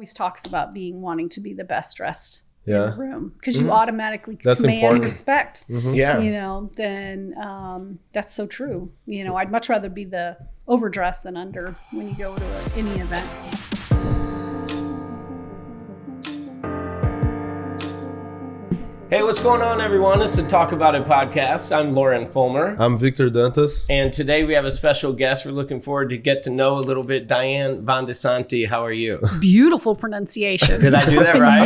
always talks about wanting to be the best dressed in the room, because you automatically That's command important. respect. Yeah. Then that's so true. I'd much rather be the overdressed than under when you go to any event. Hey, what's going on, everyone? It's the Talk About It podcast. I'm Lauren Fulmer. I'm Victor Dantas. And today we have a special guest. We're looking forward to get to know a little bit. Diane VandeSande, how are you? Beautiful pronunciation. Did I do that right?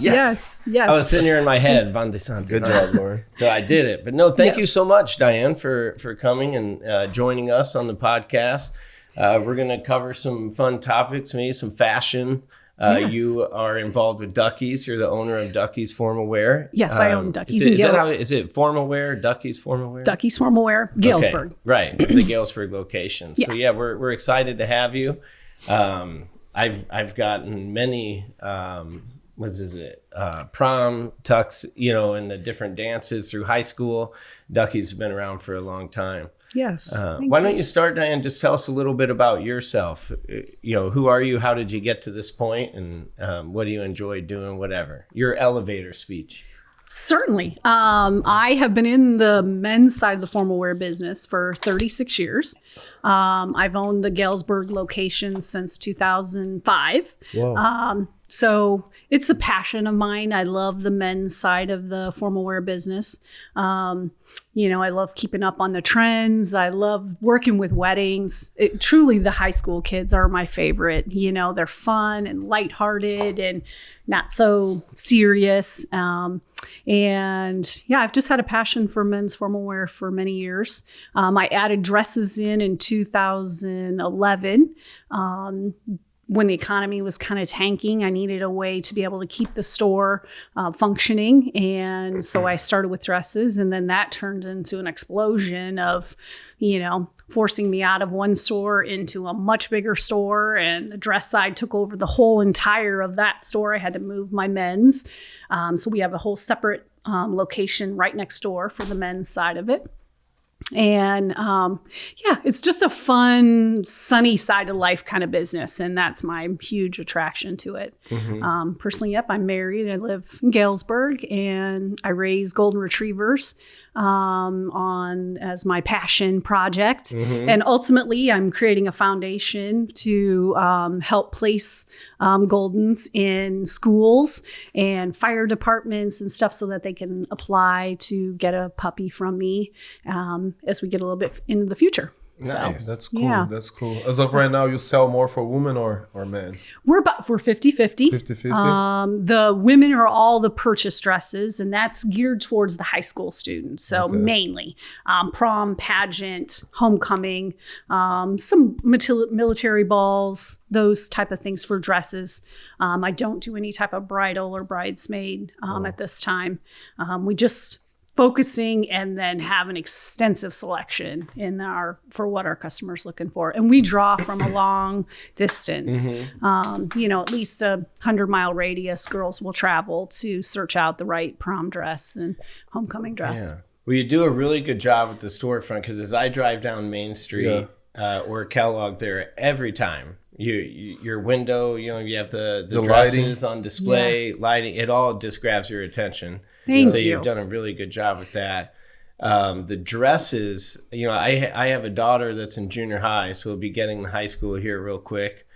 Yes. I was sitting here in my head, VandeSande. Good job, Lauren. So I did it. But no, thank you so much, Diane, for coming and joining us on the podcast. We're going to cover some fun topics, maybe some fashion. Yes. You are involved with Ducky's. You're the owner of Ducky's Formal Wear. Yes, I own Ducky's. Is it Formal Wear? Ducky's Formal Wear? Ducky's Formal Wear, Galesburg. Okay, right, the Galesburg location. Yes. So yeah, we're excited to have you. I've gotten many prom tux, in the different dances through high school. Ducky's have been around for a long time. Yes. Why don't you start, Diane? Just tell us a little bit about yourself. Who are you? How did you get to this point? And what do you enjoy doing? Whatever. Your elevator speech. Certainly. I have been in the men's side of the formal wear business for 36 years. I've owned the Galesburg location since 2005. Wow. So it's a passion of mine. I love the men's side of the formal wear business. I love keeping up on the trends. I love working with weddings. Truly, the high school kids are my favorite. They're fun and lighthearted and not so serious. I've just had a passion for men's formal wear for many years. I added dresses in 2011. When the economy was kind of tanking, I needed a way to be able to keep the store functioning. And so I started with dresses, and then that turned into an explosion of, forcing me out of one store into a much bigger store. And the dress side took over the whole entire of that store. I had to move my men's. So we have a whole separate location right next door for the men's side of it. And it's just a fun, sunny side of life kind of business. And that's my huge attraction to it. Mm-hmm. Personally, I'm married. I live in Galesburg, and I raise golden retrievers as my passion project. Mm-hmm. And ultimately, I'm creating a foundation to help place Goldens in schools and fire departments and stuff so that they can apply to get a puppy from me as we get a little bit into the future. Nice. So, That's cool. Yeah. That's cool. As of right now, you sell more for women or men? We're 50-50. 50-50? The women are all the purchase dresses, and that's geared towards the high school students. So mainly prom, pageant, homecoming, some military balls, those type of things for dresses. I don't do any type of bridal or bridesmaid at this time. We just focusing and then have an extensive selection for what our customers looking for. And we draw from a long distance. Mm-hmm. At least a 100-mile radius, girls will travel to search out the right prom dress and homecoming dress. Yeah. Well, you do a really good job with the storefront, because as I drive down Main Street or Kellogg there, every time your window, you have the dresses on display, lighting, it all just grabs your attention. Thank you. You've done a really good job with that. The dresses, I have a daughter that's in junior high, so we'll be getting to high school here real quick.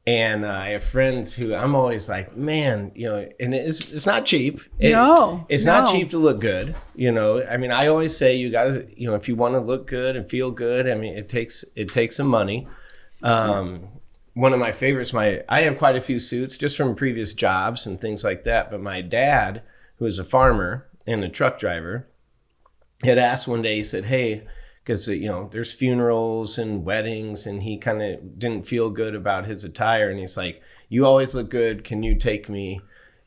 And I have friends who I'm always like, man, and it's not cheap. It's not cheap to look good. I always say you got to, if you want to look good and feel good, it takes some money. One of my favorites, I have quite a few suits just from previous jobs and things like that. But my dad, who is a farmer and a truck driver, had asked one day, he said, hey, because, there's funerals and weddings, and he kind of didn't feel good about his attire. And he's like, you always look good. Can you take me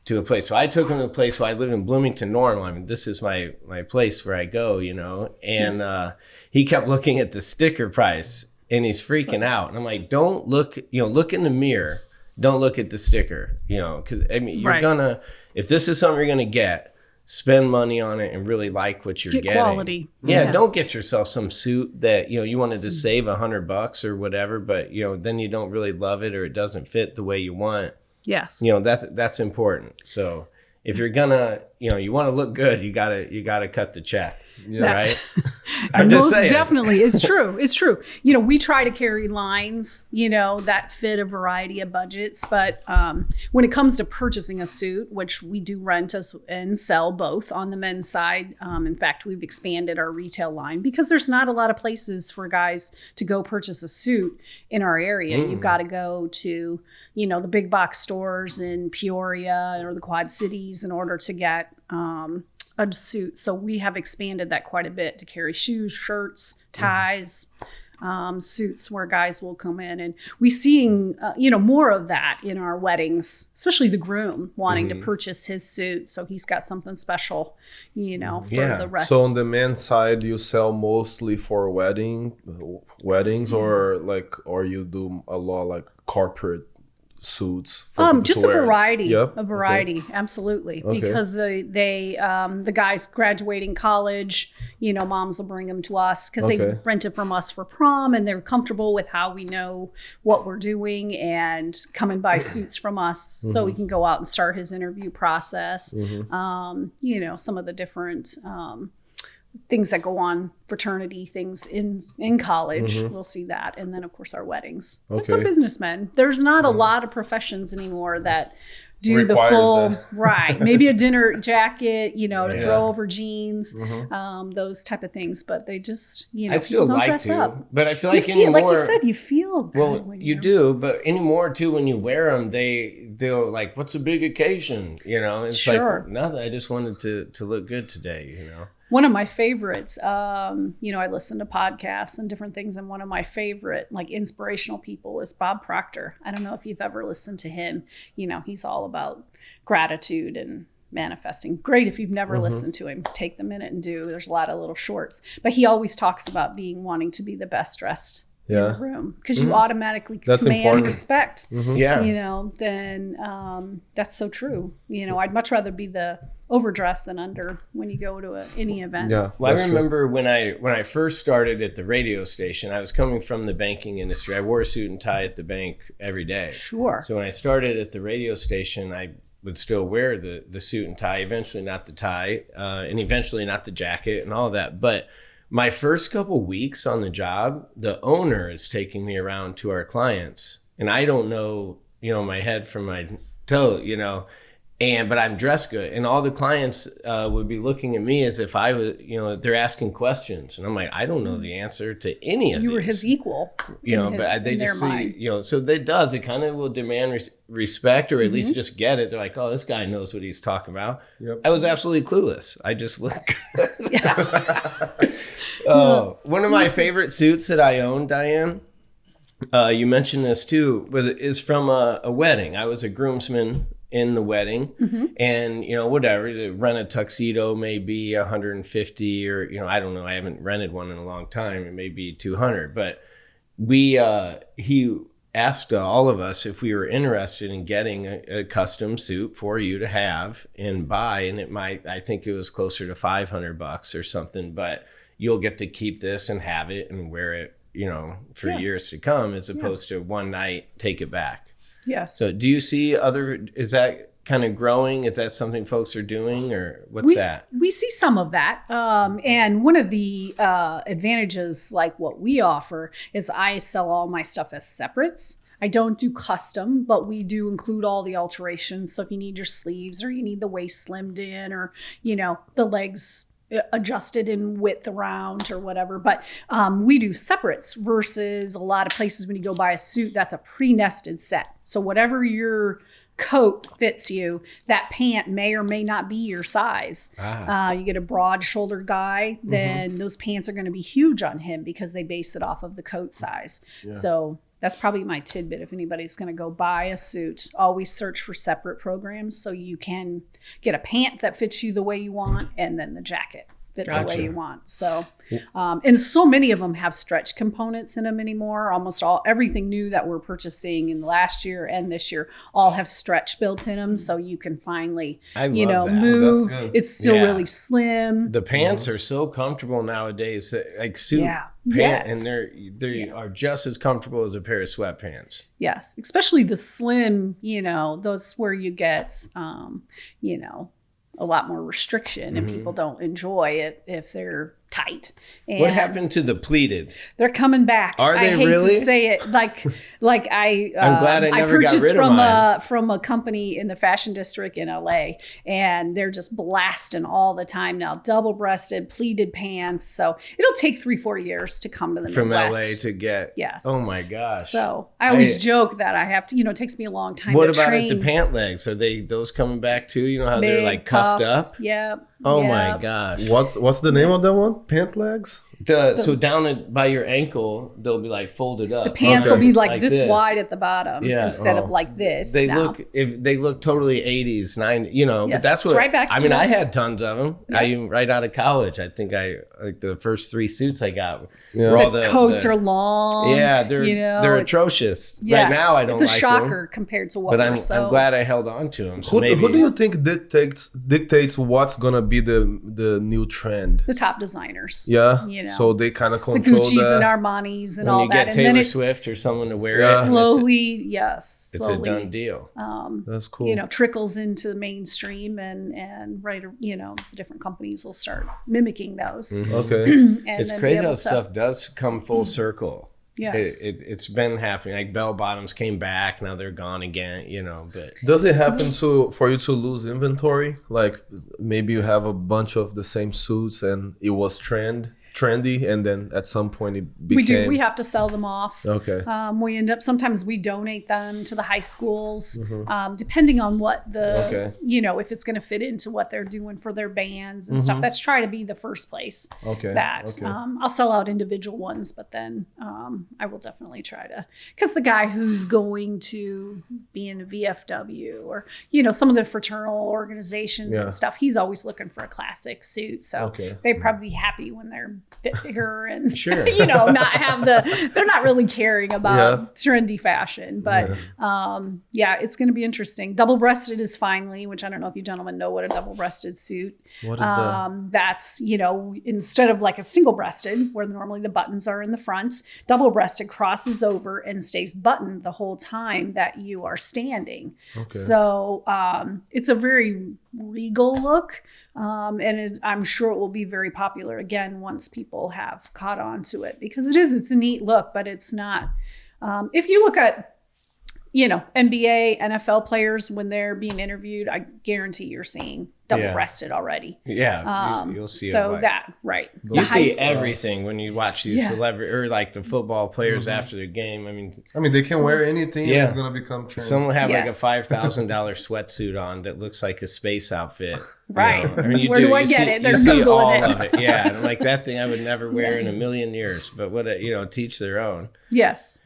to a place? So I took him to a place where I live in Bloomington Normal. This is my place where I go, and he kept looking at the sticker price, and he's freaking out. And I'm like, don't look, look in the mirror. Don't look at the sticker, because you're gonna, if this is something you're gonna get, spend money on it and really like what you're getting. Quality. Yeah, don't get yourself some suit that, you wanted to save $100 or whatever, but, then you don't really love it or it doesn't fit the way you want. Yes. That's important. So if you're gonna, you want to look good, you gotta cut the check. Yeah. Right. I'm just saying. Definitely. It's true. It's true. We try to carry lines, that fit a variety of budgets. But when it comes to purchasing a suit, which we do rent and sell both on the men's side. In fact, we've expanded our retail line because there's not a lot of places for guys to go purchase a suit in our area. You've got to go to, the big box stores in Peoria or the Quad Cities in order to get a suit. So we have expanded that quite a bit to carry shoes, shirts, ties, suits where guys will come in. And we're seeing, more of that in our weddings, especially the groom wanting to purchase his suit. So he's got something special, for the rest. So on the men's side, you sell mostly for weddings or you do a lot like corporate suits? Just a variety. Yep. A variety, okay. Absolutely. Okay. Because the guys graduating college, moms will bring them to us because they rent it from us for prom, and they're comfortable with how we know what we're doing and come and buy suits from us so we can go out and start his interview process. Some of the different things that go on, fraternity things in college, we'll see that. And then, of course, our weddings. That's our businessmen. There's not a lot of professions anymore that do requires the full, that. right. Maybe a dinner jacket, to throw over jeans, those type of things. But they just, I still don't like dress to, up. but I feel like anymore. Like you said, you feel good. Well, when you do, but anymore too, when you wear them, they'll like, what's a big occasion? It's like, nothing. I just wanted to look good today, One of my favorites, I listen to podcasts and different things. And one of my favorite, inspirational people is Bob Proctor. I don't know if you've ever listened to him. He's all about gratitude and manifesting. Great if you've never listened to him. Take the minute and do. There's a lot of little shorts. But he always talks about wanting to be the best dressed in the room because you automatically command respect. Then that's so true. I'd much rather be the overdressed than under when you go to any event. Yeah. Well, I remember when I first started at the radio station, I was coming from the banking industry. I wore a suit and tie at the bank every day. Sure. So when I started at the radio station, I would still wear the suit and tie, eventually not the tie, and eventually not the jacket and all that. But my first couple weeks on the job, the owner is taking me around to our clients, and I don't know, my head from my toe, but I'm dressed good. And all the clients would be looking at me as if I was, they're asking questions. And I'm like, I don't know the answer to any of these. You were his equal. But they just see, so that does, it kind of will demand respect or at least just get it. They're like, oh, this guy knows what he's talking about. Yep. I was absolutely clueless. I just look good. One of my favorite suits that I own, Diane, you mentioned this too, is from a wedding. I was a groomsman in the wedding, and whatever, to rent a tuxedo may be $150 or I don't know, I haven't rented one in a long time, it may be $200, but he asked all of us if we were interested in getting a custom suit for you to have and buy, and I think it was closer to $500 or something, but you'll get to keep this and have it and wear it for years to come, as opposed to one night take it back. Yes. So do you see is that kind of growing? Is that something folks are doing, or what's that? We see some of that. And one of the advantages, like what we offer, is I sell all my stuff as separates. I don't do custom, but we do include all the alterations. So if you need your sleeves or you need the waist slimmed in or, the legs adjusted in width around or whatever. But we do separates versus a lot of places when you go buy a suit, that's a pre-nested set. So whatever your coat fits you, that pant may or may not be your size. You get a broad shouldered guy, then those pants are going to be huge on him because they base it off of the coat size. Yeah. So that's probably my tidbit. If anybody's going to go buy a suit, always search for separate programs so you can get a pant that fits you the way you want and then the jacket fit the way you want. So, and so many of them have stretch components in them anymore. Almost everything new that we're purchasing in last year and this year all have stretch built in them. So you can finally, move. It's still really slim. The pants are so comfortable nowadays. Like suit and they are just as comfortable as a pair of sweatpants. Yes, especially the slim, those where you get, a lot more restriction and people don't enjoy it if they're tight. And what happened to the pleated? They're coming back. Are they I hate really? to say it, I'm glad I never got purchased rid of mine. from a company in the fashion district in LA, and they're just blasting all the time now. Double-breasted pleated pants. So it'll take 3-4 years to come to the from Midwest. LA to get. Yes. Oh my gosh. So I always joke that I have to. It takes me a long time. What to about train. at the pant legs? Are those coming back too? You know how they're Big like cuffed cuffs. up? Yep. Oh yep. my gosh. What's the name of that one? Pant legs? So down by your ankle, they'll be like folded up. The pants Okay. will be like this this. wide at the bottom instead of like this. They now. look totally 80s, 90s, but Yes, that's what it's right back to I mean. that. I had tons of them. Yep. Right out of college. I think the first 3 suits I got. Yeah. Were all The coats are long. Yeah, they're they're atrocious. Yes, Right now, I don't like them. It's a shocker compared to what But we're I'm glad I held on to them. So Who maybe do you think dictates what's gonna be the new trend? the top designers. Yeah. So they kind of The control Gucci's that. and Armani's and when all you that. get And then Taylor Swift or someone to wear Yeah. it, slowly, it's a done deal. That's cool. trickles into mainstream and the different companies will start mimicking those. Okay. And It's then be crazy able how to- stuff does come full circle. Yes. It's been happening. Like bell bottoms came back, now they're gone again. But Does it happen for you to lose inventory? Like maybe you have a bunch of the same suits and it was trendy, and then at some point it became. We have to sell them off. Okay. We end up sometimes we donate them to the high schools, depending on what if it's going to fit into what they're doing for their bands and stuff. That's try to be the first place. Okay. That I'll sell out individual ones, but then I will definitely try to, because the guy who's going to be in the VFW or some of the fraternal organizations and stuff, he's always looking for a classic suit. So they'd probably be happy when they're bit bigger and sure. not have they're not really caring about trendy fashion, but it's going to be interesting. Double-breasted is finally, which I don't know if you gentlemen know what a double-breasted suit. What is that? That's instead of like a single-breasted where normally the buttons are in the front, double-breasted crosses over and stays buttoned the whole time that you are standing. So it's a very regal look. I'm sure it will be very popular again once people have caught on to it, because it's a neat look, but it's not. If you look at, NBA, NFL players, when they're being interviewed, I guarantee you're seeing double-breasted already. Yeah, you'll see so it. that, right. You see everything when you watch these celebrity or like the football players after the game. I mean, they can wear anything and it's going to become trendy. Some will have like a $5,000 sweatsuit on that looks like a space outfit. Right. I mean, Where do I get it? They're you see Googling all it. of it. Yeah. And I'm like, that thing I would never wear in a million years, but teach their own. Yes.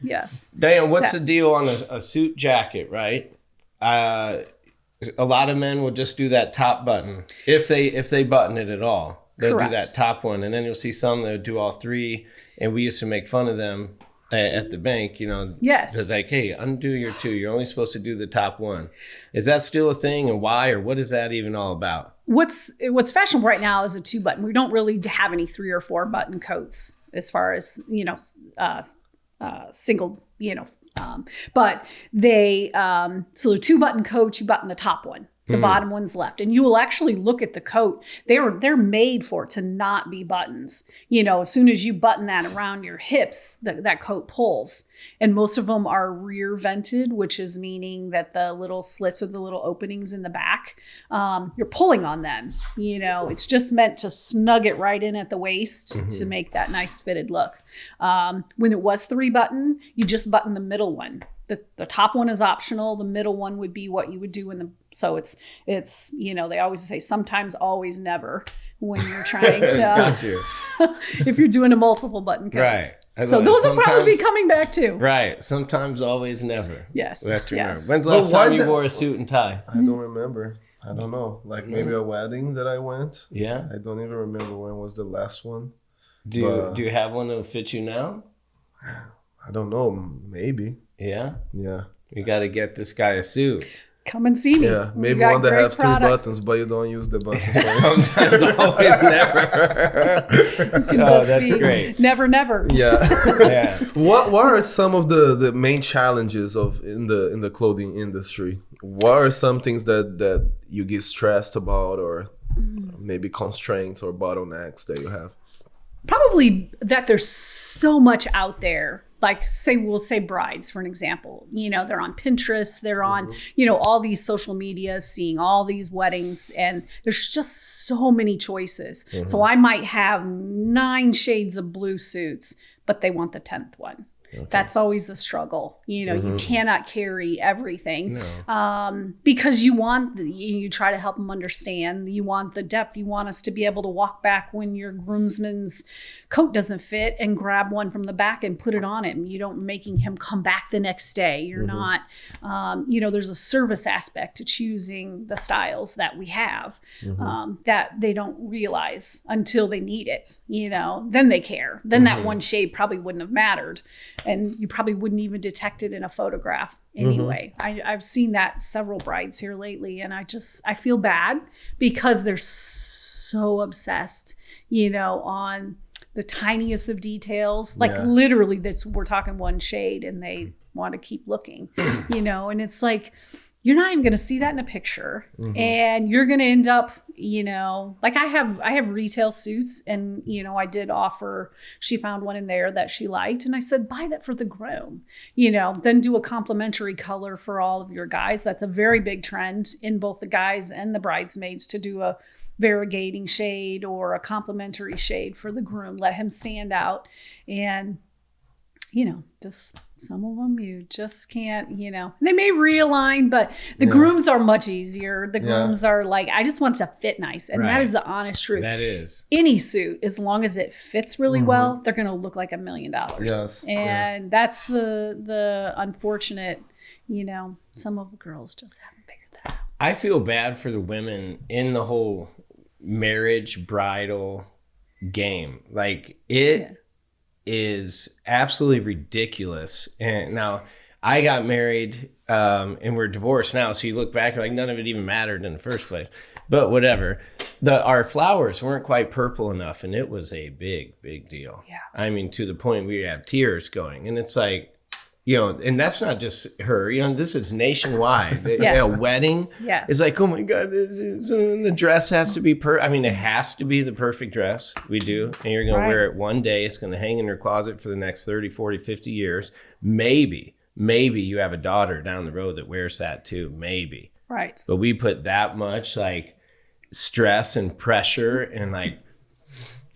Diane, what's the deal on a suit jacket, right? A lot of men will just do that top button if they button it at all. They'll do that top one, and then you'll see some that do all 3. And we used to make fun of them at the bank. Yes. It's like, hey, undo your 2. You're only supposed to do the top one. Is that still a thing, and why, or what is that even all about? What's fashionable right now is a 2-button. We don't really have any 3 or 4 button coats as far as single. But they so the 2-button coat, you button the top one. The bottom one's left. And you will actually look at the coat. They're made for it to not be buttons. As soon as you button that around your hips, that coat pulls. And most of them are rear vented, which is meaning that the little slits or the little openings in the back, you're pulling on them. It's just meant to snug it right in at the waist to make that nice fitted look. When it was 3-button, you just button the middle one. The top one is optional. The middle one would be what you would do so it's they always say sometimes, always, never when you're trying to Got you. if you're doing a multiple button coat. Right. So those will probably be coming back too. Right. Sometimes, always, never. Yes. We have to remember. Yes. When's the last time you wore a suit and tie? I don't remember. I don't know. Like maybe a wedding that I went. Yeah. I don't even remember when was the last one. Do you have one that will fit you now? I don't know. Maybe. Yeah. Yeah. We got to get this guy a suit. come and see me. Yeah, We maybe got one that great have products. 3 buttons, but you don't use the buttons. For it. Sometimes, always, never. Oh, that's great. Never, never. Yeah. Yeah. What are some of the main challenges in the clothing industry? What are some things that you get stressed about, or maybe constraints or bottlenecks that you have? Probably that there's so much out there. Like we'll say brides, for an example, they're on Pinterest, they're on, all these social media, seeing all these weddings, and there's just so many choices. So I might have 9 shades of blue suits, but they want the 10th one. Okay. That's always a struggle. You cannot carry everything because you try to help them understand. You want the depth. You want us to be able to walk back when your groomsman's coat doesn't fit and grab one from the back and put it on him. You don't making him come back the next day. You're not, there's a service aspect to choosing the styles that we have that they don't realize until they need it. Then they care. Then that one shade probably wouldn't have mattered. And you probably wouldn't even detect it in a photograph anyway. I've seen that several brides here lately, and I feel bad because they're so obsessed, on the tiniest of details. Like literally, we're talking one shade, and they want to keep looking, and it's like, you're not even going to see that in a picture, and you're going to end up, like I have retail suits, and I did offer. She found one in there that she liked, and I said, buy that for the groom. Then do a complimentary color for all of your guys. That's a very big trend in both the guys and the bridesmaids to do a variegating shade or a complimentary shade for the groom. Let him stand out, and just some of them you just can't, they may realign, but the grooms are much easier. The grooms are like, I just want it to fit nice. And that is the honest truth. That is. Any suit, as long as it fits really well, they're going to look like $1 million. Yes. And that's the unfortunate, some of the girls just haven't figured that out. I feel bad for the women in the whole marriage bridal game. Like it is absolutely ridiculous. And now I got married and we're divorced now. So you look back, like none of it even mattered in the first place. But whatever. Our flowers weren't quite purple enough, and it was a big, big deal. Yeah. I mean, to the point we have tears going. And it's like, and that's not just her, this is nationwide. A wedding is like, oh my God, the dress has to be it has to be the perfect dress. We do. And you're going to wear it one day. It's going to hang in your closet for the next 30, 40, 50 years. Maybe you have a daughter down the road that wears that too. Maybe. Right. But we put that much like stress and pressure, and like,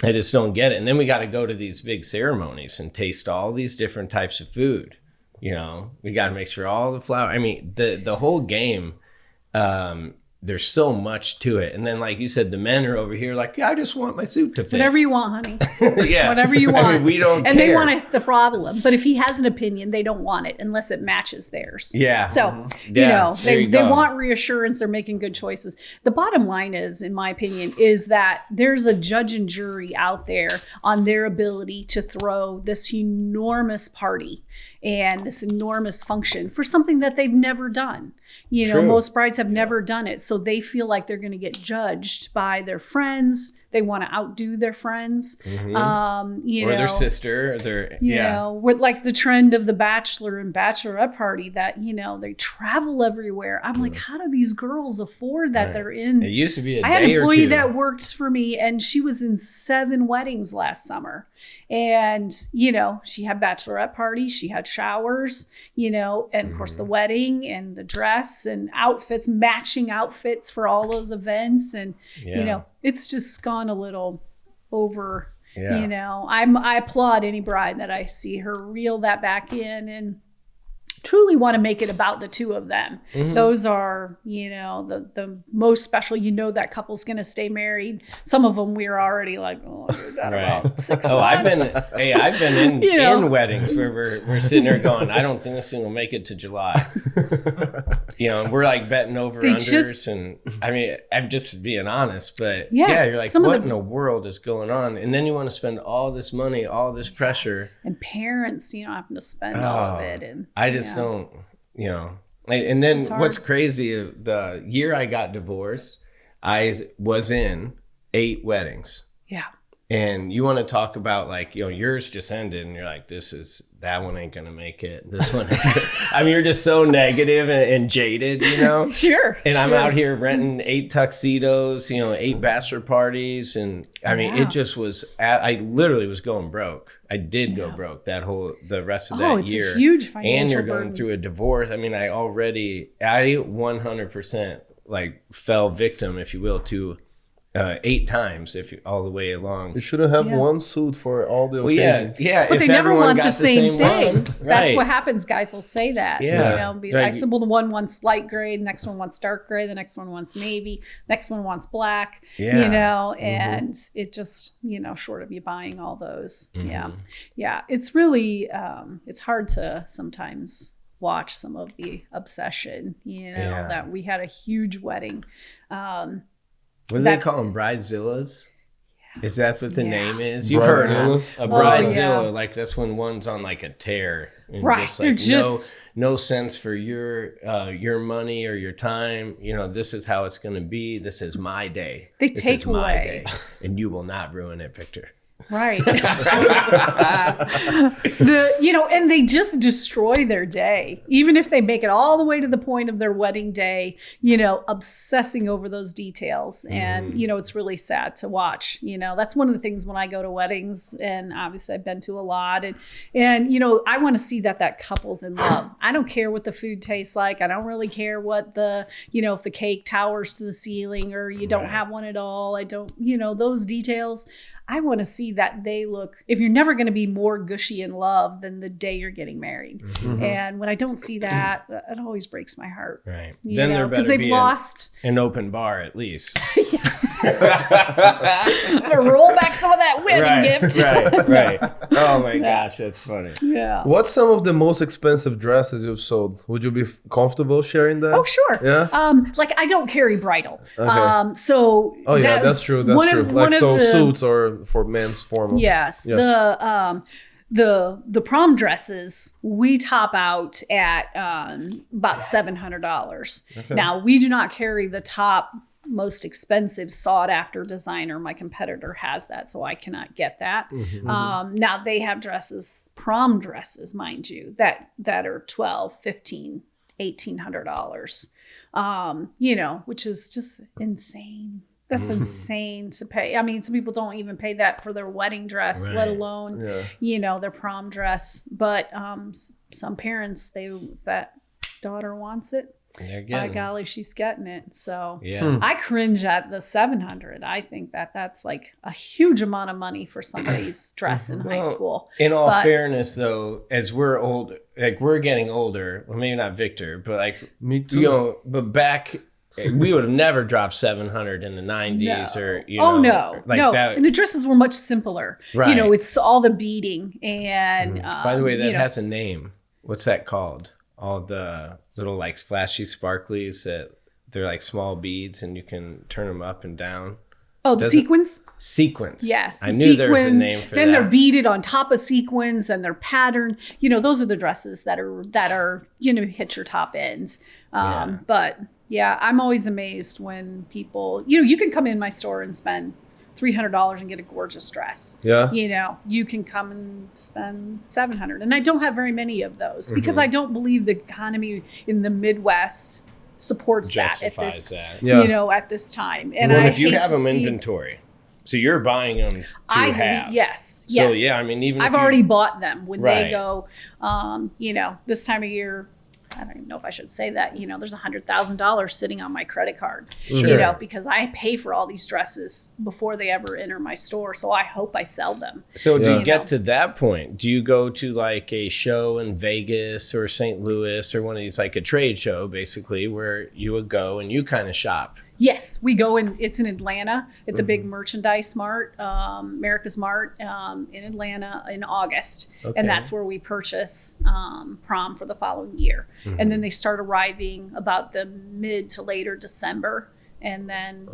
I just don't get it. And then we got to go to these big ceremonies and taste all these different types of food. We got to make sure all the flour. I mean, the whole game, there's so much to it. And then, like you said, the men are over here like, I just want my suit to fit. Whatever you want, honey. Whatever you want. I mean, we don't and care. They want to throttle him. But if he has an opinion, they don't want it unless it matches theirs. Yeah. So, they want reassurance. They're making good choices. The bottom line is, in my opinion, is that there's a judge and jury out there on their ability to throw this enormous party and this enormous function for something that they've never done. Most brides have never done it. So they feel like they're going to get judged by their friends. They want to outdo their friends. Or their sister. With like the trend of the bachelor and bachelorette party that, they travel everywhere. I'm like, how do these girls afford that? They're in. It used to be a I had day an or employee two. that worked for me, and she was in 7 weddings last summer. And, she had bachelorette parties, she had showers, and of course the wedding and the dress and outfits, matching outfits for all those events. And, it's just gone a little over, I applaud any bride that I see her reel that back in and truly want to make it about the two of them. Those are, the most special. That couple's going to stay married. Some of them we're already like, you're done about 6 months. I've been in weddings where we're sitting there going, I don't think this thing will make it to July. And we're like betting over unders, and I mean, I'm just being honest, but you're like, what in the world is going on? And then you want to spend all this money, all this pressure, and parents, having to spend all of it, and I just don't, And then what's crazy, the year I got divorced, I was in 8 weddings. Yeah. And you want to talk about like, yours just ended and you're like, that one ain't going to make it. This one, I mean, you're just so negative and jaded, Sure. And I'm out here renting 8 tuxedos, 8 bachelor parties. And I mean, it just was, I literally was going broke. I did go broke the rest of that year. It's a huge financial and you're burden. going through a divorce. I mean, I 100% like fell victim, if you will, to 8 times all the way along. You shouldn't have one suit for all the occasions. Yeah. But they never want the same thing. One, That's what happens. Guys will say that. Yeah. I said, well, the one wants light gray, the next one wants dark gray, the next one wants navy, next one wants black. And it just, short of you buying all those. Yeah. It's really, it's hard to sometimes watch some of the obsession, that we had a huge wedding. What do they call them? Bridezillas? Yeah. Is that what the name is? You've heard of a bridezilla. Like that's when one's on like a tear. And right. Just like no sense for your money or your time. This is how it's going to be. This is my day. This take away. My day. And you will not ruin it, Victor. Right. And they just destroy their day. Even if they make it all the way to the point of their wedding day, obsessing over those details. And, it's really sad to watch. That's one of the things when I go to weddings, and obviously I've been to a lot. And I want to see that couple's in love. I don't care what the food tastes like. I don't really care what if the cake towers to the ceiling or you don't have one at all. I don't, those details. I want to see that they look, if you're never going to be more gushy in love than the day you're getting married. Mm-hmm. And when I don't see that, it always breaks my heart. Right. Then there better they've be lost an open bar at least. I'm going to roll back some of that wedding gift. Right. Oh my gosh, that's funny. Yeah. What's some of the most expensive dresses you've sold? Would you be comfortable sharing that? Oh, sure. Yeah. I don't carry bridal. Okay. So. Oh yeah, that's true. That's true. Like suits or for men's formal. Yes. The prom dresses we top out at about $700. Okay. Now we do not carry the top most expensive sought after designer. My competitor has that, so I cannot get that. Mm-hmm. Now they have prom dresses, mind you, that are $1,200, $1,500, $1,800. Which is just insane. That's insane to pay. I mean, some people don't even pay that for their wedding dress, let alone, their prom dress. But some parents, that daughter wants it. By golly, she's getting it. So I cringe at the $700. I think that's like a huge amount of money for somebody's dress in high school. In all fairness, though, as we're older, like we're getting older, well, maybe not Victor, but like me too. But back. We would have never dropped $700 in the 90s or, no. that. And the dresses were much simpler. Right. It's all the beading and. By the way, that has a name. What's that called? All the little like flashy sparklies that they're like small beads and you can turn them up and down. Oh, the sequins? Sequins. Yes. I knew there was a name for then that. Then they're beaded on top of sequins, then they're patterned. Those are the dresses that are hit your top ends. But yeah, I'm always amazed when people, you can come in my store and spend $300 and get a gorgeous dress. Yeah. You can come and spend $700. And I don't have very many of those because I don't believe the economy in the Midwest supports that at this time. And if you have them inventory, so you're buying them to have. Yes. So yeah, I mean, I've already bought them when they go, this time of year. I don't even know if I should say that, there's $100,000 sitting on my credit card, because I pay for all these dresses before they ever enter my store. So I hope I sell them. So do you get to that point? Do you go to like a show in Vegas or St. Louis or one of these, like a trade show, basically, where you would go and you kind of shop? Yes, we go it's in Atlanta at the big merchandise mart, America's Mart in Atlanta in August. Okay. And that's where we purchase prom for the following year. Mm-hmm. And then they start arriving about the mid to later December. And then,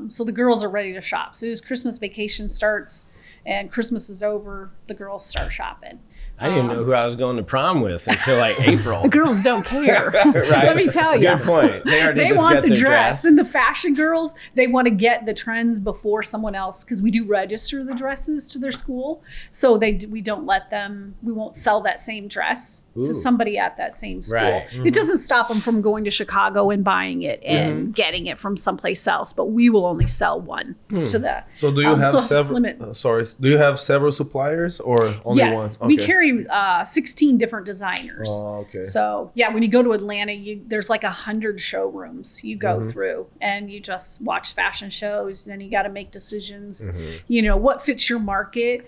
so the girls are ready to shop. So as Christmas vacation starts and Christmas is over, the girls start shopping. I didn't know who I was going to prom with until like April. The girls don't care. Right. Let me tell you. Good point. They want the dress. And the fashion girls, they want to get the trends before someone else, because we do register the dresses to their school. So we don't let them, we won't sell that same dress to somebody at that same school. Right. It doesn't stop them from going to Chicago and buying it and getting it from someplace else, but we will only sell one to the. So do you have several? Do you have several suppliers or only one? Yes, we carry 16 different designers. Oh, okay. So yeah, when you go to Atlanta, there's like 100 showrooms you go through, and you just watch fashion shows. Then you got to make decisions. You know, what fits your market,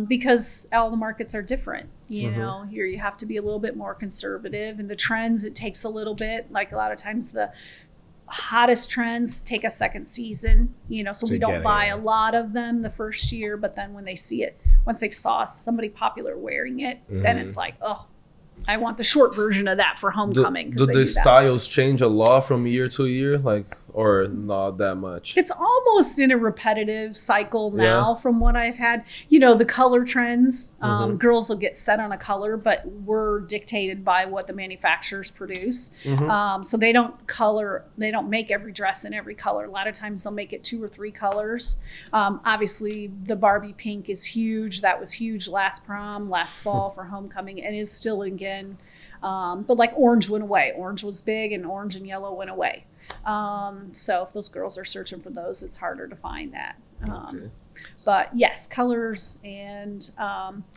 because all the markets are different. You know, here you have to be a little bit more conservative, and the trends, it takes a little bit. Like a lot of times the hottest trends take a second season, you know, so we don't buy a lot of them the first year, but then when they see it, once they saw somebody popular wearing it, then it's like, oh, I want the short version of that for homecoming. Do the styles change a lot from year to year, like, or not that much? It's almost in a repetitive cycle now from what I've had. You know, the color trends, girls will get set on a color, but we're dictated by what the manufacturers produce. So they don't make every dress in every color. A lot of times they'll make it 2 or 3 colors. Obviously the Barbie pink is huge. That was huge last prom, last fall for homecoming, and is still again. But like orange went away. Orange was big, and orange and yellow went away. So if those girls are searching for those, it's harder to find that. But yes, colors and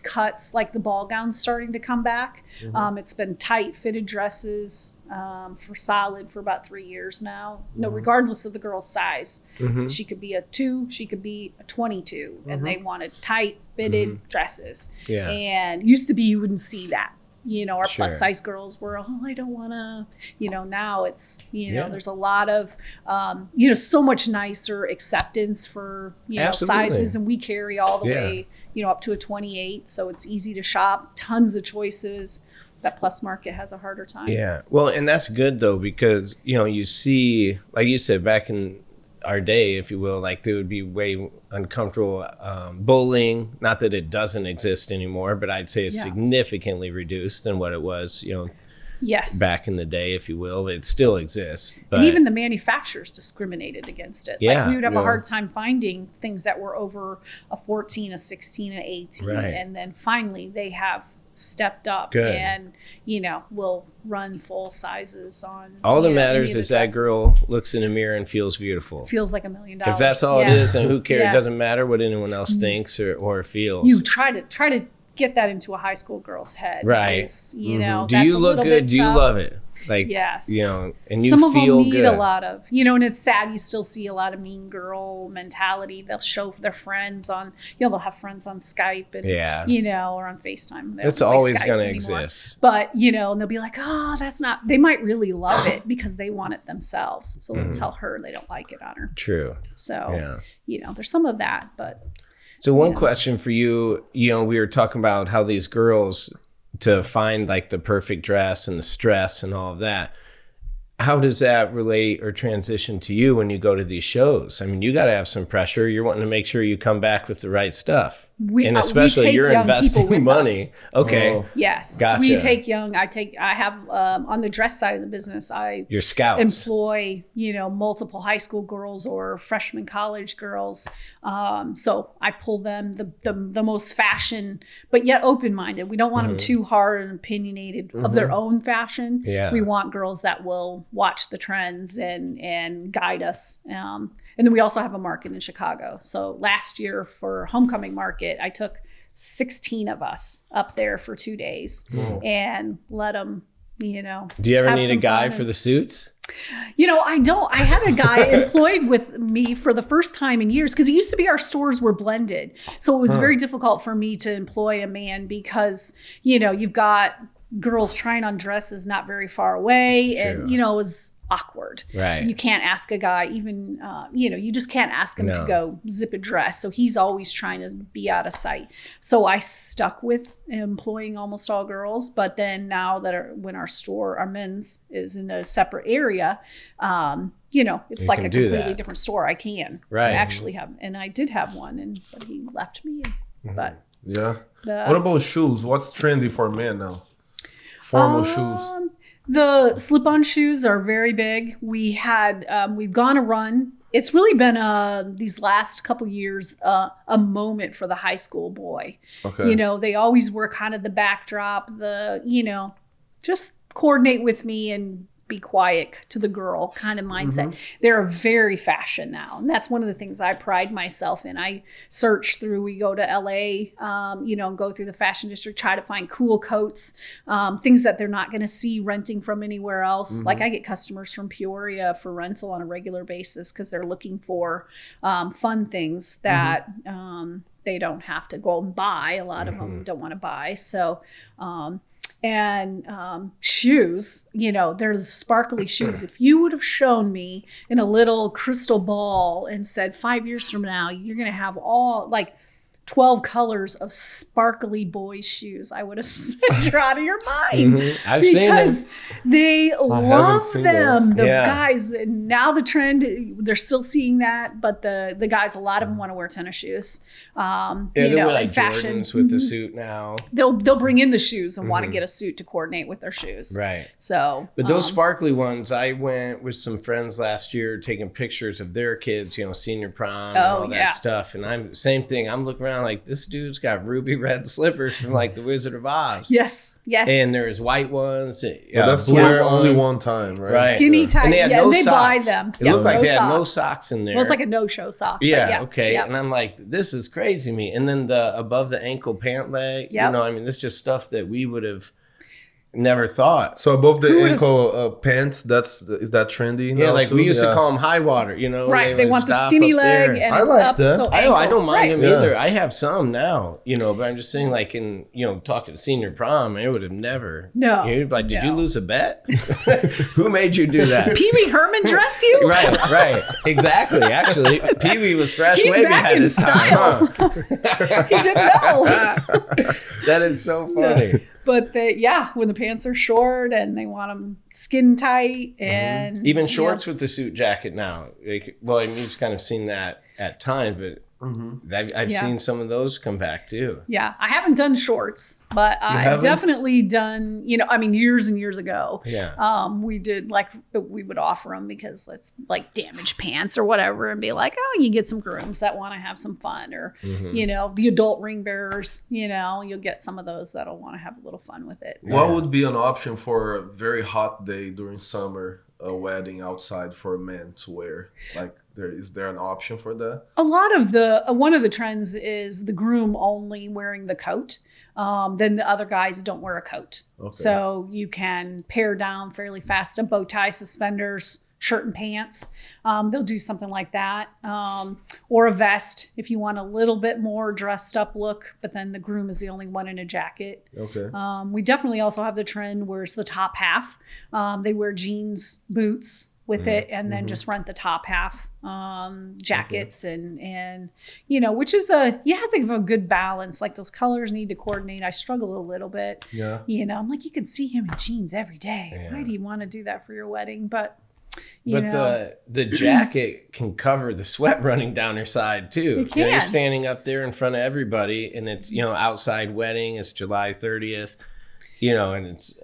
cuts, like the ball gown's starting to come back. It's been tight fitted dresses for about 3 years now. No, regardless of the girl's size. She could be a 2, she could be a 22, and they wanted tight fitted dresses. And used to be you wouldn't see that. You know, our plus size girls were, oh, I don't want to, you know, now it's, you know, there's a lot of, you know, so much nicer acceptance for, you know, sizes. And we carry all the way, you know, up to a 28. So it's easy to shop, tons of choices. That plus market has a harder time. Yeah. Well, and that's good though, because, you know, you see, like you said, back in our day, if you will, like there would be way uncomfortable bullying. Not that it doesn't exist anymore, but I'd say it's significantly reduced than what it was, you know, back in the day, if you will. It still exists. But and even the manufacturers discriminated against it. Like we would have a hard time finding things that were over a 14, a 16, an 18. And then finally they have stepped up and, you know, will run full sizes on all that matters is that girl looks in a mirror and feels beautiful, feels like $1 million. If that's all it is, and who cares, it doesn't matter what anyone else thinks or feels. You try to get that into a high school girl's head, right? You know, do you look good? Do you love it? Like, you know, and you some of feel them need good. a lot of, you know, and it's sad. You still see a lot of mean girl mentality. They'll show their friends on, you know, they'll have friends on Skype and, you know, or on FaceTime. It's always going to exist. But, you know, and they'll be like, oh, that's not, they might really love it because they want it themselves. So they'll tell her they don't like it on her. True. So, you know, there's some of that, but. So one question for you, you know, we were talking about how these girls, to find like the perfect dress and the stress and all of that. How does that relate or transition to you when you go to these shows? I mean, you got to have some pressure. You're wanting to make sure you come back with the right stuff. And especially you're investing money. Okay. Oh. Yes. Gotcha. We take I have on the dress side of the business, your scouts employ, you know, multiple high school girls or freshman college girls. So I pull them the most fashion, but yet open-minded. We don't want them too hard and opinionated of their own fashion. We want girls that will watch the trends and guide us. And then we also have a market in Chicago. So last year for homecoming market, I took 16 of us up there for 2 days and let them, you know. Do you ever need a guy for the suits? You know, I don't. I had a guy employed with me for the first time in years, because it used to be our stores were blended. So it was very difficult for me to employ a man because, you know, you've got girls trying on dresses not very far away. And, you know, it was awkward. Right. You can't ask a guy even, you know, you just can't ask him to go zip a dress. So he's always trying to be out of sight. So I stuck with employing almost all girls. But then now that when our store, our men's is in a separate area, you know, it's like a completely different store. I can. Right. I actually have, and I did have one, but he left me. But. Yeah. What about shoes? What's trendy for men now? Formal shoes. The slip-on shoes are very big. We've gone a run. It's really been these last couple years a moment for the high school boy. Okay. They always wear kind of the backdrop, just coordinate with me and be quiet to the girl kind of mindset. They're very fashion now. And that's one of the things I pride myself in. I search through, we go to LA, go through the fashion district, try to find cool coats, things that they're not going to see renting from anywhere else. Like I get customers from Peoria for rental on a regular basis because they're looking for fun things that they don't have to go and buy. A lot of them don't want to buy. So, shoes, there's sparkly shoes. If you would have shown me in a little crystal ball and said 5 years from now, you're going to have all 12 colors of sparkly boys shoes, I would have said you're out of your mind. I've seen them. Because they love them. The Yeah. guys, now the trend, they're still seeing that, but the guys, a lot of them want to wear tennis shoes. They wear like fashion. Jordans with the suit now. They'll bring in the shoes and want to get a suit to coordinate with their shoes. Right. So, But those sparkly ones, I went with some friends last year taking pictures of their kids, senior prom and all that stuff. And same thing. I'm looking around like, this dude's got ruby red slippers from like the Wizard of Oz. Yes. And there's white ones. But that's to wear only one time, right? Skinny tight. And they had no they socks. buy them. It looked like they had no socks in there. Well, it's like a no-show sock. Yeah, okay. Yep. And I'm like, this is crazy to me. And then the above the ankle pant leg, this is just stuff that we would have never thought. So above the ankle pants, is that trendy now? Yeah, like too? we used to call them high water, Right, they want the skinny leg and I it's like up. that. So I don't mind right. them either. I have some now, but I'm just saying, like in talking to senior prom, I would have never. No. You'd be like, did you lose a bet? Who made you do that? Pee Wee Herman dress you? Right, exactly. Actually, Pee Wee was fresh He's way back behind in his style. time. Huh? He didn't know. That is so funny. But when the pants are short and they want them skin tight and even shorts with the suit jacket now. You've kind of seen that at times, but I've seen some of those come back too. Yeah, I haven't done shorts, but I've definitely done, years and years ago. Yeah. We did we would offer them because it's like damaged pants or whatever and be like, oh, you get some grooms that want to have some fun or, the adult ring bearers, you'll get some of those that'll want to have a little fun with it. What would be an option for a very hot day during summer, a wedding outside for a man to wear? Is there an option for that? A lot of one of the trends is the groom only wearing the coat. Then the other guys don't wear a coat. Okay. So you can pare down fairly fast a bow tie, suspenders, shirt and pants. They'll do something like that. Or a vest if you want a little bit more dressed up look, but then the groom is the only one in a jacket. Okay. We definitely also have the trend where it's the top half. They wear jeans, boots with it, and then just rent the top half jackets and which is you have to have a good balance. Like those colors need to coordinate. I struggle a little bit. Yeah. I'm like, you can see him in jeans every day. Yeah. Why do you want to do that for your wedding? But the jacket can cover the sweat running down your side too. It can. You're standing up there in front of everybody, and it's outside wedding. It's July 30th. And it's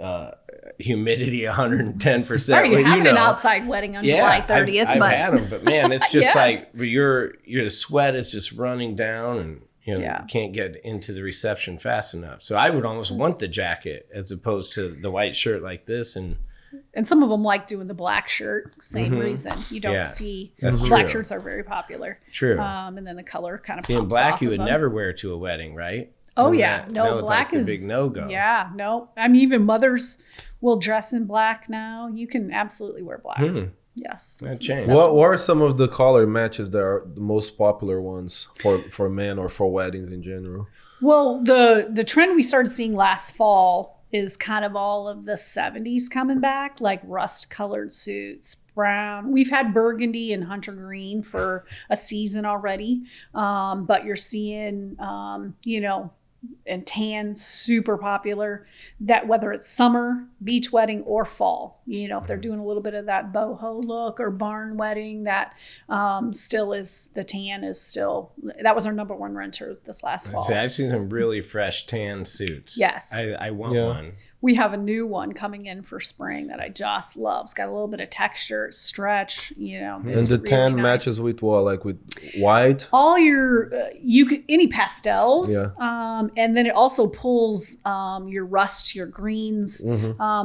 humidity 110%. Are you having an outside wedding on July 30th? I've had them, but man, it's just Yes. your sweat is just running down, and you can't get into the reception fast enough. So I would almost want the jacket as opposed to the white shirt like this. And some of them like doing the black shirt. Same reason. You don't see black shirts are very popular. True. And then the color kind of being black, you would never wear to a wedding, right? Oh yeah, no, black like is the big no-go. Yeah, no. Even mothers will dress in black now. You can absolutely wear black. Yes, that changed. What are some of the color matches that are the most popular ones for men or for weddings in general? Well, the trend we started seeing last fall is kind of all of the 70s coming back, like rust-colored suits, brown. We've had burgundy and hunter green for a season already, but you're seeing, and tan super popular. That whether it's summer, beach wedding, or fall, if they're doing a little bit of that boho look or barn wedding, that still is, the tan is still, that was our number one renter this last fall. See, I've seen some really fresh tan suits. Yes. I want one. We have a new one coming in for spring that I just love. It's got a little bit of texture, stretch, And the tan matches with what? Like with white? All your, any pastels. Yeah. And then it also pulls your rust, your greens.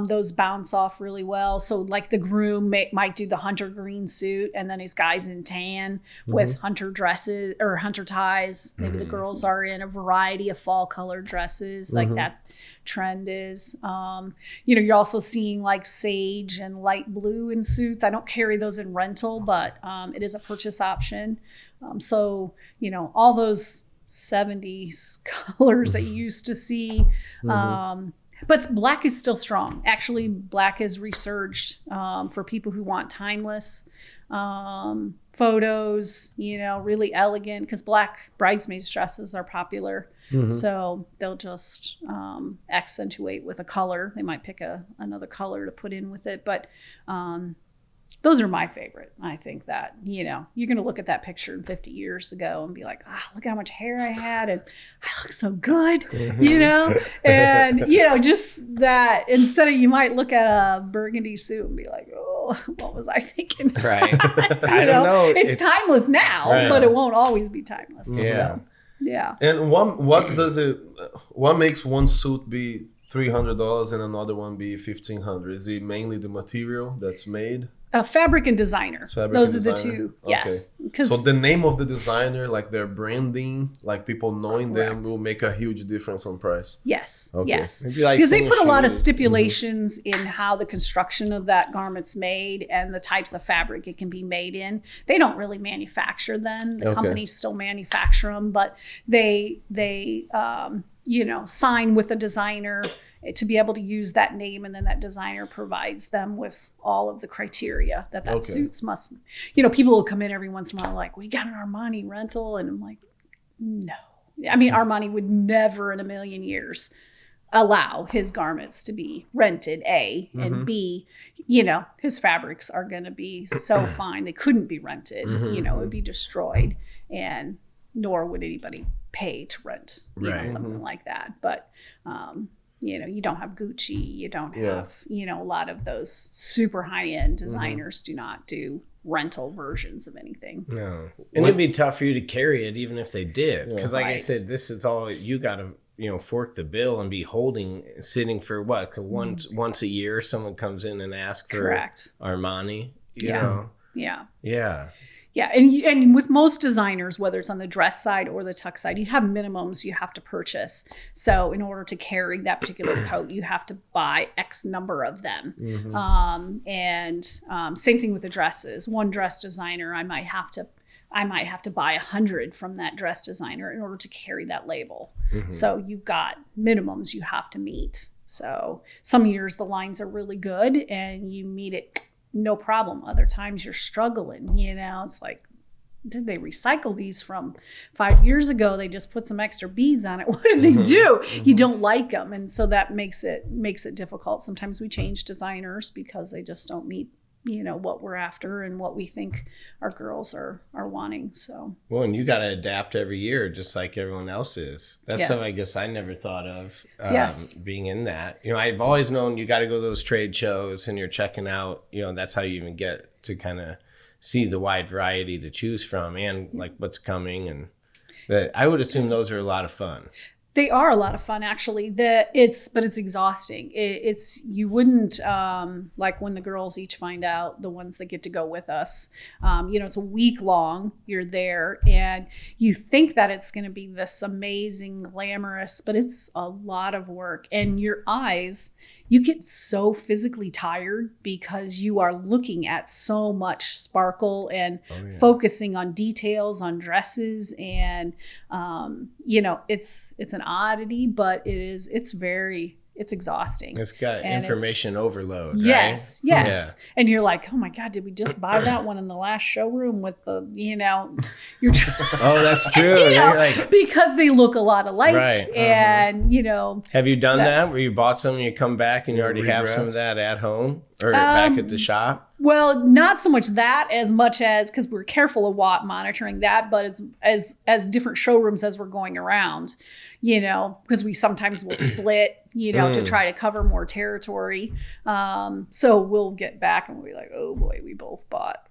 Those bounce off really well. So like the groom might do the hunter green suit, and then his guy's in tan with hunter dresses or hunter ties. Maybe the girls are in a variety of fall color dresses, like that trend is. You're also seeing like sage and light blue in suits. I don't carry those in rental, but it is a purchase option. So all those 70s colors that you used to see. But black is still strong. Actually, black is resurged for people who want timeless photos, really elegant, because black bridesmaids dresses are popular. So they'll just accentuate with a color. They might pick another color to put in with it. But those are my favorite. I think that, you're going to look at that picture 50 years ago and be like, look how much hair I had, and I look so good, and, just that, instead of, you might look at a burgundy suit and be like, oh, what was I thinking? Right. I don't know. It's timeless now, but it won't always be timeless. Yeah. So, yeah. And what makes one suit be $300 and another one be $1,500? Is it mainly the material that's made? Fabric and designer. Those are the two. Okay. Yes. So the name of the designer, like their branding, like people knowing them, will make a huge difference on price. Yes. Okay. Yes. Like because they put a lot of stipulations in how the construction of that garment's made and the types of fabric it can be made in. They don't really manufacture them. The companies still manufacture them, but they sign with a designer to be able to use that name, and then that designer provides them with all of the criteria that suits must. People will come in every once in a while like, we got an Armani rental, and I'm like, no. I mean, Armani would never in a million years allow his garments to be rented, A, and B, his fabrics are going to be so fine they couldn't be rented. It would be destroyed, and nor would anybody pay to rent something like that. But you don't have Gucci, you don't have a lot of those super high-end designers do not do rental versions of anything. No. And it'd be tough for you to carry it even if they did, because I said, this is all you got to fork the bill and be sitting for what, once a year someone comes in and asks for Armani, you know. Yeah, and with most designers, whether it's on the dress side or the tux side, you have minimums you have to purchase. So in order to carry that particular coat, you have to buy X number of them. Same thing with the dresses. One dress designer, I might have to buy 100 from that dress designer in order to carry that label. So you've got minimums you have to meet. So some years the lines are really good and you meet it no problem. Other times you're struggling, it's like, did they recycle these from 5 years ago? They just put some extra beads on it. What did they do? You don't like them. And so that makes it difficult. Sometimes we change designers because they just don't meet, what we're after and what we think our girls are wanting. So, well, and you got to adapt every year, just like everyone else is. That's something I guess I never thought of being in that. I've always known you got to go to those trade shows and you're checking out, that's how you even get to kind of see the wide variety to choose from and like what's coming. But I would assume those are a lot of fun. They are a lot of fun, actually. But it's exhausting. You wouldn't like when the girls each find out, the ones that get to go with us. It's a week long. You're there, and you think that it's going to be this amazing, glamorous, but it's a lot of work. And your eyes, you get so physically tired because you are looking at so much sparkle and focusing on details on dresses. And, it's an oddity, but it's exhausting. It's got information overload. Yes. Right? Yes. Yeah. And you're like, oh my God, did we just buy that one in the last showroom with the, you're oh, that's true. Because they look a lot alike. Right. And, have you done that where you bought some and you come back and you already have some of that at home? or back at the shop? Well, not so much that as much as because we're careful of monitoring that, but as different showrooms as we're going around, because we sometimes will split, to try to cover more territory. So we'll get back and we'll be like, oh boy, we both bought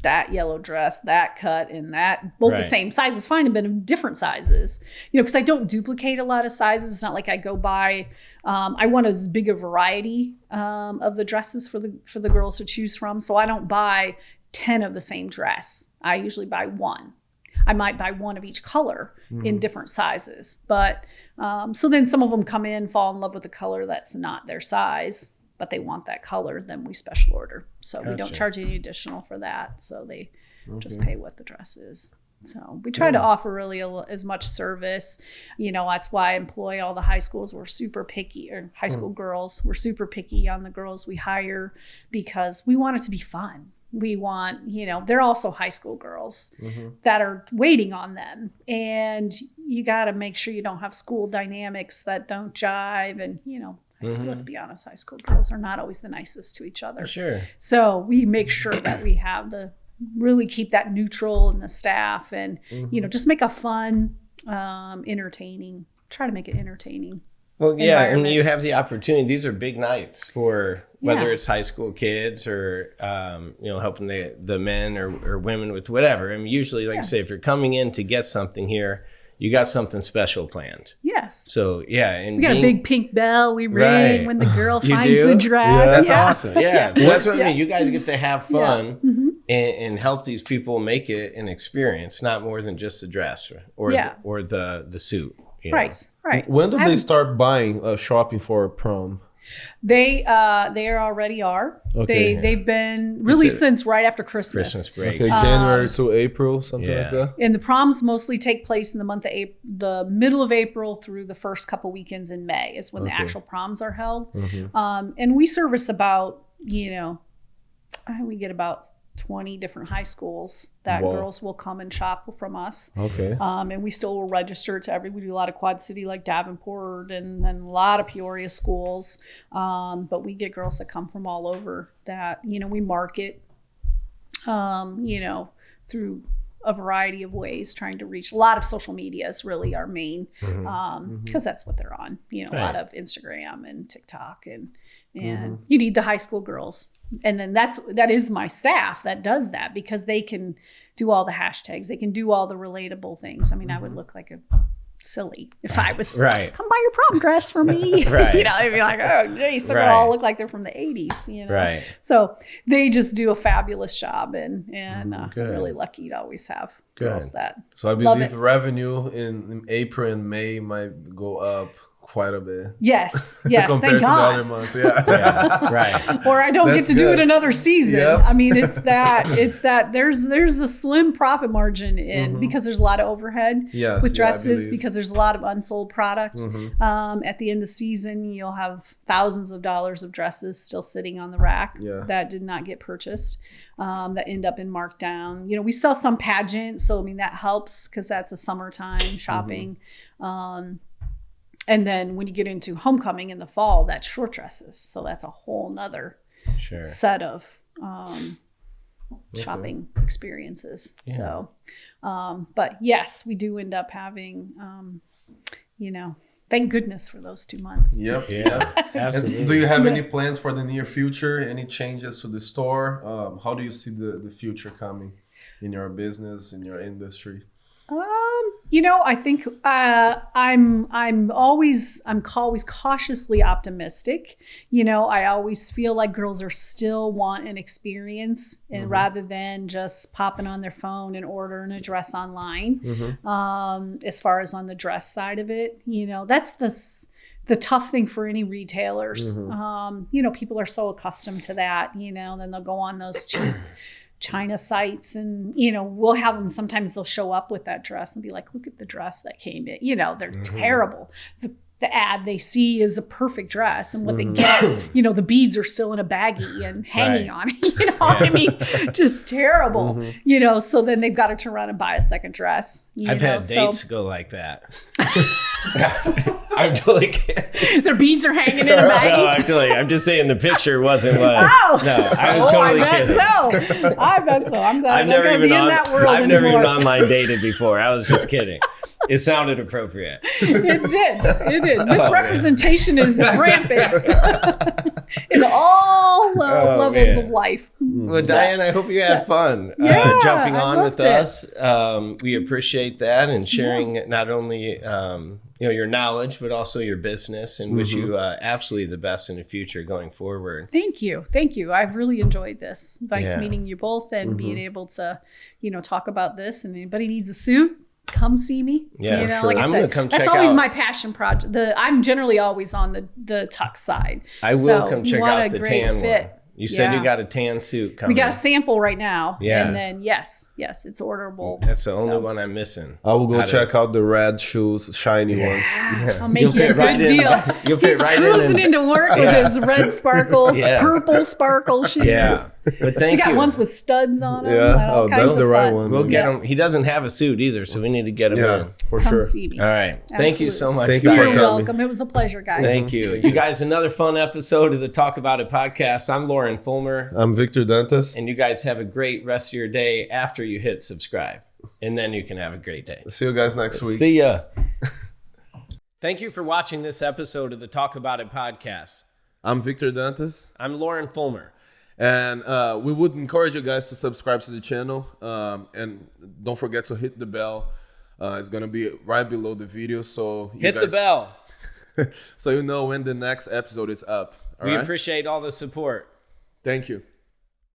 that yellow dress, that cut, and that both the same size is fine, but in different sizes, because I don't duplicate a lot of sizes. It's not like I go buy, I want as big a variety of the dresses for the girls to choose from. So I don't buy 10 of the same dress. I usually buy one. I might buy one of each color in different sizes. But so then some of them come in, fall in love with the color that's not their size, but they want that color, then we special order. So we don't charge any additional for that. So they just pay what the dress is. So we try to offer really as much service. That's why I employ all the high schools. We're super picky, or high school girls. We're super picky on the girls we hire because we want it to be fun. We want, they're also high school girls that are waiting on them. And you got to make sure you don't have school dynamics that don't jive. And, let's be honest, high school girls are not always the nicest to each other. Sure. So we make sure that we have really keep that neutral in the staff and, just make a fun, entertaining, try to make it entertaining. Well, yeah, and you have the opportunity. These are big nights for whether it's high school kids or, helping the men or women with whatever. I mean, usually, like I say, if you're coming in to get something here, you got something special planned. Yes. So, and we got a big pink bell we ring when the girl finds the dress. Yeah, that's awesome. Yeah. So that's what I mean. You guys get to have fun and help these people make it an experience, not more than just the dress or the suit. Right. When do they start buying, shopping for prom? They already are. Okay. They've been really since right after Christmas. Christmas break. Okay, January to April, something like that. And the proms mostly take place in the month of April, the middle of April through the first couple weekends in May is when the actual proms are held. And we service about, we get about 20 different high schools that girls will come and shop from us. Okay. And we still will register to we do a lot of Quad City like Davenport and then a lot of Peoria schools. But we get girls that come from all over that, we market, through a variety of ways, trying to reach. A lot of social media is really our main, because that's what they're on, a lot of Instagram and TikTok and you need the high school girls. And then that is my staff that does that because they can do all the hashtags. They can do all the relatable things. I mean, I would look like a silly if I was come buy your prom dress for me. They'd be like, oh, geez, they're gonna all look like they're from the 80s. Right. So they just do a fabulous job, and really lucky to always have girls that. So I believe revenue in April and May might go up quite a bit. Yes, compared thank to God. the other months. Right. Or I don't get to do it another season. Yep. I mean, it's that there's a slim profit margin in because there's a lot of overhead with dresses because there's a lot of unsold products. At the end of season, you'll have thousands of dollars of dresses still sitting on the rack that did not get purchased. That end up in markdown. We sell some pageants, so I mean that helps because that's a summertime shopping. And then when you get into homecoming in the fall, that's short dresses. So that's a whole nother set of shopping experiences. So, but yes, we do end up having, thank goodness for those 2 months. Yep. Yeah. Absolutely. And do you have any plans for the near future? Any changes to the store? How do you see the future coming in your business, in your industry? I think I'm always cautiously optimistic. I always feel like girls are still want an experience, and rather than just popping on their phone and ordering a dress online. As far as on the dress side of it, that's the tough thing for any retailers. People are so accustomed to that. Then they'll go on those cheap China sites and we'll have them, sometimes they'll show up with that dress and be like, look at the dress that came in, they're terrible. ad they see is a perfect dress, and what they get, the beads are still in a baggie and hanging on it. I mean, just terrible. So then they've got to turn around and buy a second dress. I've had dates go like that. I'm totally kidding. Their beads are hanging in a baggie. No, I'm just saying the picture wasn't what. Oh, no, I was totally kidding. I bet so. I'm glad I'm not going to be in that world I've anymore. never even online dated before. I was just kidding. It sounded appropriate. It did. Misrepresentation is rampant in all levels of life. Well, Diane, I hope you had fun jumping on with us. We appreciate that and sharing not only your knowledge, but also your business, and wish you absolutely the best in the future going forward. Thank you. I've really enjoyed this. Nice meeting you both and being able to, talk about this. And anybody needs a suit, come see me. Yeah, like I said, gonna come that's check always out. my passion project. I'm generally always on the tux side. I will come check out the great tan fit. one. You said you got a tan suit coming. We got a sample right now. Yeah. And then, yes, it's orderable. That's the only one I'm missing. I will go check out the red shoes, shiny ones. I'll make you a good deal. You'll fit He's right cruising into work with his red sparkles, Yeah. purple sparkle shoes. Yeah. But thank We got you. ones with studs on them. Yeah. all kinds That's of the right fun. one. We'll get him. He doesn't have a suit either, so we need to get him in. For Come sure. see me. All right. Thank you so much. Thank you for You're coming. welcome. It was a pleasure, guys. Thank you. You guys, another fun episode of the Talk About It podcast. I'm Lauren Fulmer. I'm Victor Dantas. And you guys have a great rest of your day after you hit subscribe. And then you can have a great day. See you guys next week. See ya. Thank you for watching this episode of the Talk About It podcast. I'm Victor Dantas. I'm Lauren Fulmer. And we would encourage you guys to subscribe to the channel. And don't forget to hit the bell. It's going to be right below the video. So you Hit the bell. So you know when the next episode is up. All We right? appreciate all the support. Thank you.